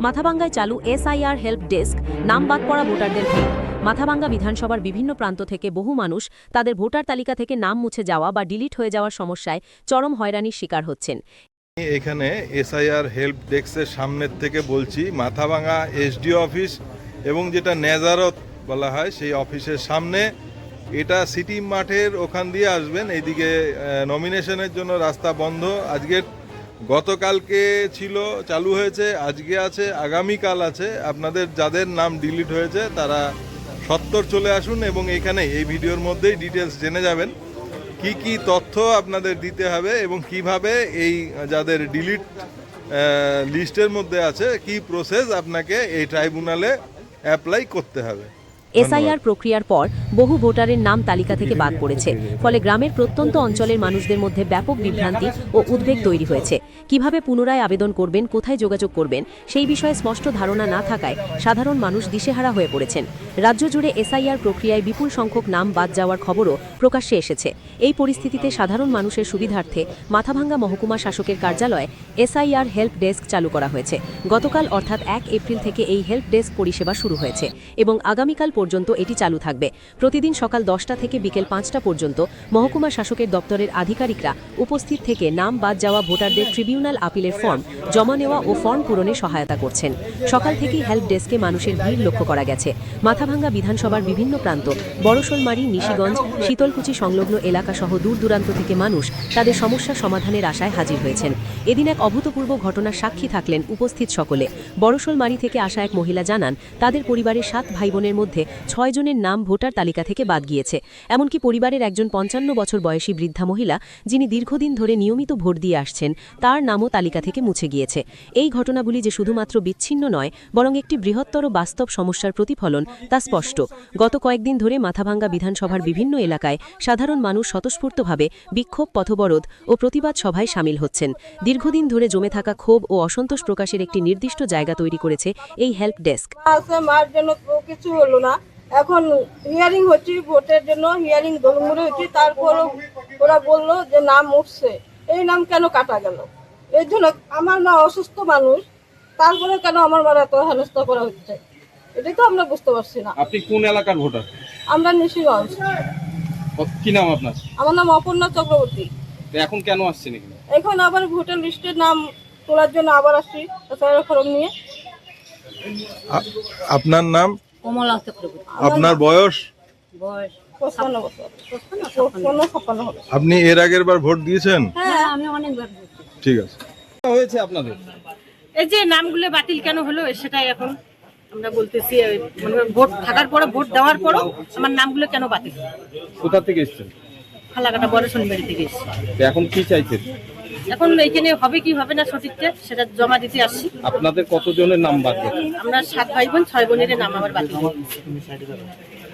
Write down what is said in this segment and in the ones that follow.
মাথাভাঙ্গায় চালু SIR help desk, নাম বাদ পড়া ভোটারদের ভিড়। মাথাভাঙ্গা বিধানসভার বিভিন্ন প্রান্ত থেকে বহু মানুষ তাদের ভোটার তালিকা থেকে নাম মুছে যাওয়া বা ডিলিট হয়ে যাওয়ার সমস্যায় চরম হয়রানির শিকার হচ্ছেন। এখানে এসআইআর হেল্প ডেস্কের সামনের থেকে বলছি, মাথাভাঙ্গা এসডিও অফিস এবং যেটা নেজারত বলা হয় সেই অফিসের সামনে। এটা সিটি মাঠের ওখান দিয়ে আসবেন, এইদিকে নমিনেশনের জন্য রাস্তা বন্ধ। আজকে গতকালকে ছিল, চালু হয়েছে, আজকে আছে, আগামীকাল আছে। আপনাদের যাদের নাম ডিলিট হয়েছে তারা সত্বর চলে আসুন এবং এখানে এই ভিডিওর মধ্যেই ডিটেলস জেনে যাবেন কি কি তথ্য আপনাদের দিতে হবে এবং কিভাবে এই যাদের ডিলিট লিস্টের মধ্যে আছে কি প্রসেস আপনাকে এই ট্রাইব্যুনালে অ্যাপ্লাই করতে হবে। এসআইআর প্রক্রিয়ার পর বহু ভোটারের নাম তালিকা থেকে বাদ পড়েছে, ফলে গ্রামের প্রত্যন্ত অঞ্চলের মানুষদের মধ্যে ব্যাপক বিভ্রান্তি ও উদ্বেগ তৈরি হয়েছে। কিভাবে পুনরায় আবেদন করবেন, কোথায় যোগাযোগ করবেন সেই বিষয়ে স্পষ্ট ধারণা না থাকায় সাধারণ মানুষ দিশেহারা হয়ে পড়েছেন। রাজ্য জুড়ে এসআইআর প্রক্রিয়ায় বিপুল সংখ্যক নাম বাদ যাওয়ার খবরও প্রকাশ্যে এসেছে। এই পরিস্থিতিতে সাধারণ মানুষের সুবিধার্থে মাথাভাঙ্গা মহকুমা শাসকের কার্যালয়ে এসআইআর হেল্প ডেস্ক চালু করা হয়েছে। গতকাল অর্থাৎ 1 এপ্রিল থেকে এই হেল্প ডেস্ক পরিষেবা শুরু হয়েছে এবং আগামীকাল পর্যন্ত এটি চালু থাকবে। প্রতিদিন সকাল 10টা থেকে বিকেল 5টা পর্যন্ত মহকুমা শাসকের দপ্তরের আধিকারিকরা উপস্থিত থেকে নাম বাদ যাওয়া ভোটারদের ট্রিবিউনাল আপিলের ফর্ম জমা নেওয়া ও ফর্ম পূরণে সহায়তা করছেন। সকাল থেকেই হেল্প ডেস্কে মানুষের ভিড় লক্ষ্য করা গেছে। মাথাভাঙ্গা বিধানসভার বিভিন্ন প্রান্ত, বড়শোলমারি, নিশিগঞ্জ, শীতলকুচি সংলগ্ন এলাকা সহ দূর দূরান্ত থেকে মানুষ তাদের সমস্যা সমাধানের আশায় হাজির হয়েছেন। এদিন এক অভূতপূর্ব ঘটনার সাক্ষী থাকলেন উপস্থিত সকলে। বড়শোলমারি থেকে আসা এক মহিলা জানান, তাদের পরিবারের 7 ভাই বোনের মধ্যে 6 জনের নাম ভোটার তালিকা থেকে বাদ গিয়েছে। এমনকি পরিবারের একজন 55 বছর বয়সী বৃদ্ধা মহিলা, যিনি দীর্ঘদিন ধরে নিয়মিত ভোট দিয়ে আসছেন, তার নামও তালিকা থেকে মুছে গিয়েছে। এই ঘটনাগুলি যে শুধুমাত্র বিচ্ছিন্ন নয়, বরং একটি বৃহত্তর বাস্তব সমস্যার প্রতিফলন তা স্পষ্ট। গত কয়েকদিন ধরে মাথাভাঙ্গা বিধানসভার বিভিন্ন এলাকায় সাধারণ মানুষ স্বতঃস্ফূর্তভাবে বিক্ষোভ, পথবরোধ ও প্রতিবাদ সভায় সামিল হচ্ছেন। দীর্ঘদিন ধরে জমে থাকা ক্ষোভ ও অসন্তোষ প্রকাশের একটি নির্দিষ্ট জায়গা তৈরি করেছে এই হেল্প ডেস্ক। মার জন্য কিছু হলো না, এখন হিয়ারিং হচ্ছে, ভোটের জন্য হিয়ারিং দলমুড়ে হচ্ছে। তারপরও ওরা বললো যে নাম উঠছে, এই নাম কেন কাটা গেল? এর জন্য আমার মা অসুস্থ মানুষ, তারপরে কেন আমার মার এত হেনস্থা করা হচ্ছে, এটাই তো আমরা বুঝতে পারছি না। আপনি কোন এলাকার ভোটার? আমরা নিশিগঞ্জ। কি নাম আপনার? আমার নাম অপর্ণা চক্রবর্তী। এখন কেন আসছেন এখানে? এখন আবার ভোটার লিস্টের নাম তোলার জন্য আবার আসছি ফর্ম নিয়ে। আপনার নাম? কমলা চক্রবর্তী। আপনার বয়স? 55 বছর। 56 হবে। আপনি এর আগের বার ভোট দিয়েছেন? হ্যাঁ, আমি অনেকবার ভোট দিয়েছি। ঠিক আছে। হয়েছে আপনাদের? এই যে নামগুলো বাতিল কেন হলো সেটাই এখন আমরা বলতেছি। মানে ভোট থাকার পরে, ভোট দেওয়ার পরও আমার নামগুলো কেন বাতিল? কোথা থেকে এসেছেন? ফালাকাটা বড়শোলমারি থেকে এসেছি। এখন কি চাইছেন? এখন এইখানে হবে কি হবে না সঠিকটা সেটা জমা দিতে আসছি। আপনাদের কতজনের নাম বাদ গেছে? আমরা 7 ভাই বোন, 6 বোনের নাম আমার বাতিল হয়ে গেছে।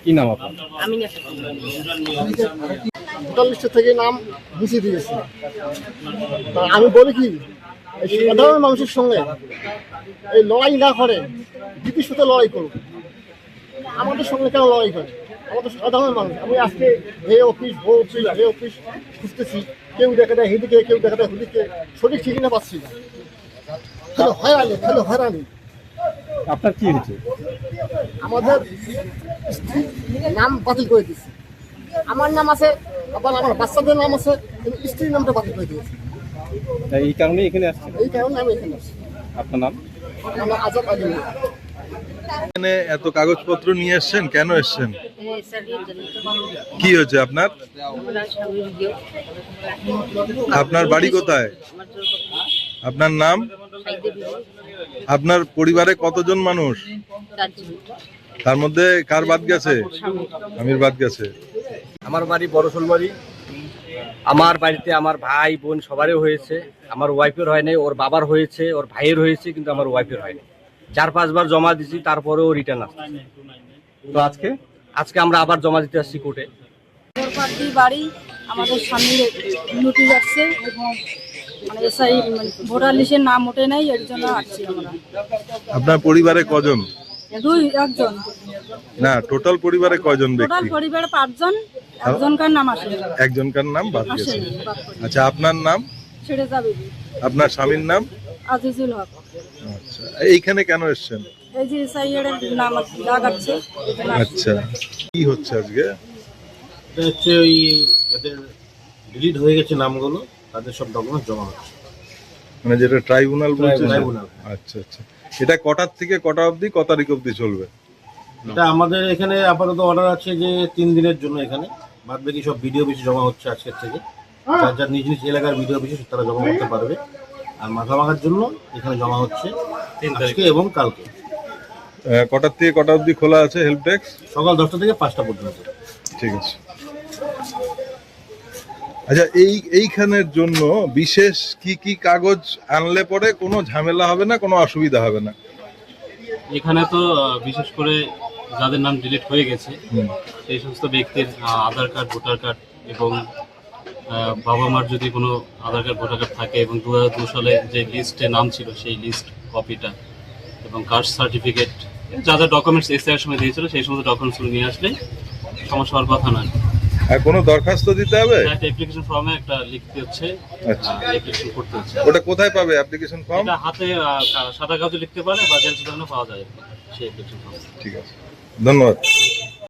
কি নাম আপনার? আমি ভোটার লিস্ট থেকে নাম মুছে দিয়েছে। আমি বলি কি, সাধারণ মানুষের সঙ্গে এই লড়াই না করে ব্রিটিশ সাথে লড়াই করুক। আমাদের সঙ্গে কেন লড়াই করে? আমাদের সাধারণ মানুষ। আমি আজকে হে অফিস খুঁজতেছি, কেউ দেখা দেয় হেদিকে, কেউ দেখা দেয় হুদিকে, সঠিক ঠিকানা পাচ্ছি না। হয়রানি। আপনার কি হয়েছে? আমাদের স্ত্রীর নাম বাতিল করে দিচ্ছে। আমার নাম আছে, আবার আমার বাচ্চাদের নাম আছে, কিন্তু স্ত্রীর নামটা বাতিল করে দিয়েছে। এই কারণে এখানে আসছেন? এই কারণে আমি এখানে আসছি। আপনার নাম? আমার আজাদ আলী। এখানে এত কাগজপত্র নিয়ে এসেছেন, কেন এসেছেন? কি হয়েছে আপনার? আপনার বাড়ি কোথায়? আপনার নাম? আপনার পরিবারে কতজন মানুষ? তার মধ্যে কার বাদ গেছে? আমির বাদ গেছে। আমার বাড়ি বড়শোলমারি। আমার বাড়িতে আমার ভাই বোন সবারই হয়েছে। আমার ওয়াইফের হয় নাই, ওর বাবার হয়েছে, ওর ভাইয়ের হয়েছে, কিন্তু আমার ওয়াইফের হয়নি। 4-5 বার জমা দিছি, তারপরেও রিটার্ন আসছে। তো আজকে আমরা আবার জমা দিতে আসছি কোর্টে। বাড়ি আমাদের সামনে নোটিশ আসছে, মানে এসআই ভোটার লিস্টের নাম ওঠে নাই, এর জন্য আসছি আমরা। আপনার পরিবারে কজন? একজন। না, টোটাল পরিবারে কয়জন টোটাল ব্যক্তি? পরিবারে 5 জন, একজনকার নাম আসে। একজনকার নাম বাদ গেছে। আসেনি। আচ্ছা, আপনার নাম? ছেড়ে যাবে। আপনার স্বামীর নাম? আজিজুল হক। আচ্ছা, এইখানে কেন এসছেন? এই যে এসআইআর এর নাম লাগাচ্ছে। আচ্ছা, কি হচ্ছে আজকে? এটা হচ্ছে ওই যাদের ডিলিট হয়ে গেছে নামগুলো, তাদের সব ডকুমেন্ট জমা হচ্ছে। মানে যেটা ট্রাইব্যুনাল বলছে? ট্রাইব্যুনাল। আচ্ছা আচ্ছা, এটা কটার থেকে কটা অবধি, ক তারিখ অবধি চলবে? এটা আমাদের এখানে আপাতত অর্ডার আছে যে 3 দিনের জন্য এখানে, বাদ বাকি সব ভিডিও অফিসে জমা হচ্ছে আজকের থেকে। যার যার নিজ নিজ এলাকার ভিডিও অফিসে তারা জমা করতে পারবে। আর মাথা ভাঙার জন্য এখানে জমা হচ্ছে 3 তারিখে এবং কালকে কটার থেকে কটা অবধি খোলা আছে হেল্প ডেস্ক? সকাল 10টা থেকে 5টা পর্যন্ত। ঠিক আছে। আচ্ছা, এইখানের জন্য বিশেষ কি কি কাগজ আনলে পরে কোনো ঝামেলা হবে না, কোনো অসুবিধা হবে না? এখানে তো বিশেষ করে যাদের নাম ডিলিট হয়ে গেছে হুম। সেই সমস্ত ব্যক্তির আধার কার্ড, ভোটার কার্ড এবং বাবা মার যদি কোনো আধার কার্ড, ভোটার কার্ড থাকে এবং 2002 সালে যে লিস্টে নাম ছিল সেই লিস্ট কপিটা এবং কাস্ট সার্টিফিকেট, যা যা ডকুমেন্টস এসআইআর সময় দিয়েছিল সেই সমস্ত ডকুমেন্টসগুলো নিয়ে আসলে সমস্যা হওয়ার কথা নয়। আর কোনো দরখাস্ত দিতে হবে? একটা অ্যাপ্লিকেশন ফর্মে একটা লিখতে হচ্ছে, আচ্ছা। অ্যাপ্লিকেশন করতে হচ্ছে। ওটা কোথায় পাবে অ্যাপ্লিকেশন ফর্ম? এটা হাতে সাদা কাগজে লিখতে পারে বা জেল সাধারণে পাওয়া যায় সেই অ্যাপ্লিকেশন ফর্ম। ঠিক আছে, ধন্যবাদ।